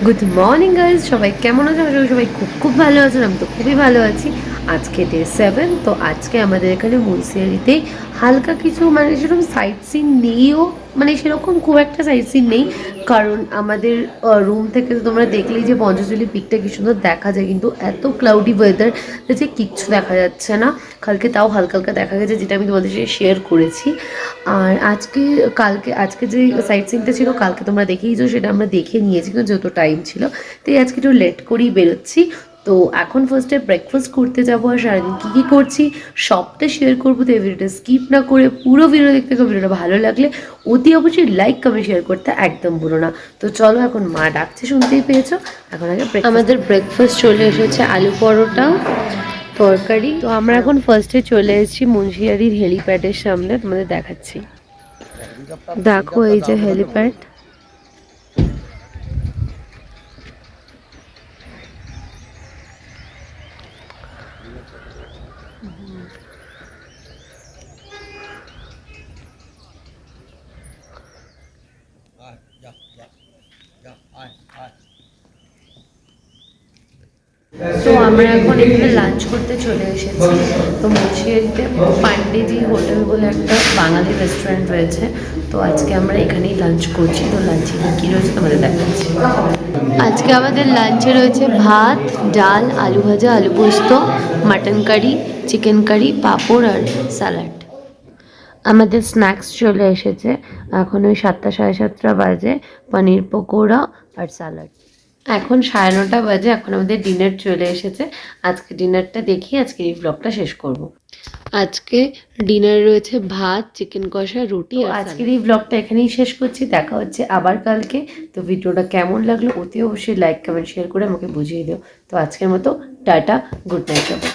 Good morning guys, সবাই কেমন আছেন? আশা করি সবাই খুব খুব ভালো আছেন। আমি তো খুবই ভালো আছি। আজকে ডে 7। তো আজকে আমাদের এখানে মুন্সিয়ারিতে হালকা কিছু মানে সেরকম সাইট সিন নেইও, মানে সেরকম খুব একটা সাইট সিন নেই। কারণ আমাদের রুম থেকে তো তোমরা দেখলেই যে পঞ্চজলি পিকটা কি সুন্দর দেখা যায়, কিন্তু এত ক্লাউডি ওয়েদার যে কিচ্ছু দেখা যাচ্ছে না। কালকে তাও হালকা হালকা দেখা গেছে, যেটা আমি তোমাদের সাথে শেয়ার করেছি। আর আজকে যে সাইট সিনটা ছিল কালকে তোমরা দেখেইছো, সেটা আমরা দেখে নিয়েছি, কিন্তু যেহেতু টাইম ছিল তাই আজকে একটু লেট করেই বেরোচ্ছি। তো এখন ফার্স্টে ব্রেকফাস্ট করতে যাবো, আর সারাদিন কী কী করছি সবটা শেয়ার করবো। তো এই ভিডিওটা স্কিপ না করে পুরো ভিডিও দেখতে হবে। ভিডিওটা ভালো লাগলে অতি অবশ্যই লাইক কমেন্ট শেয়ার করতে একদম ভুলো না। তো চলো, এখন মা ডাকছে, শুনতেই পেয়েছো। এখন আগে আমাদের ব্রেকফাস্ট চলে এসেছে, আলু পরোটা তরকারি। তো আমরা এখন ফার্স্টে চলে এসেছি মুন্সিয়ারির হেলিপ্যাডের সামনে, তোমাদের দেখাচ্ছি। দেখো এই যে হেলিপ্যাড। তো আমরা এখন এখানে লাঞ্চ করতে চলে এসেছি। তো মুন্সিয়ারিতে পান্ডেজি হোটেল বলে একটা বাঙালি রেস্টুরেন্ট রয়েছে। তো আজকে আমরা এখানেই লাঞ্চ করছি। তো লাঞ্চে কী রয়েছে তোমাদের দেখাচ্ছি। আজকে আমাদের লাঞ্চে রয়েছে ভাত, ডাল, আলু ভাজা, আলু পোস্ত, মাটন কারি, চিকেন কারি, পাঁপড় আর স্যালাড। আমাদের স্ন্যাক্স চলে এসেছে। এখন ওই 7টা সাড়ে 7টা বাজে। পনির পকোড়া আর স্যালাড। এখন 9:30 বাজে। এখন আমাদের ডিনার চলে এসেছে। আজকে ডিনারটা দেখি আজকে এই ব্লগটা শেষ করব। আজকে ডিনার রয়েছে ভাত, চিকেন কষা, রুটি। আজকের এই ব্লগটা এখানেই শেষ করছি। দেখা হচ্ছে আবার কালকে। তো ভিডিওটা কেমন লাগলো অতি অবশ্যই লাইক কমেন্ট শেয়ার করে আমাকে বুঝিয়ে দিও। তো আজকের মতো টাটা, গুড নাইট।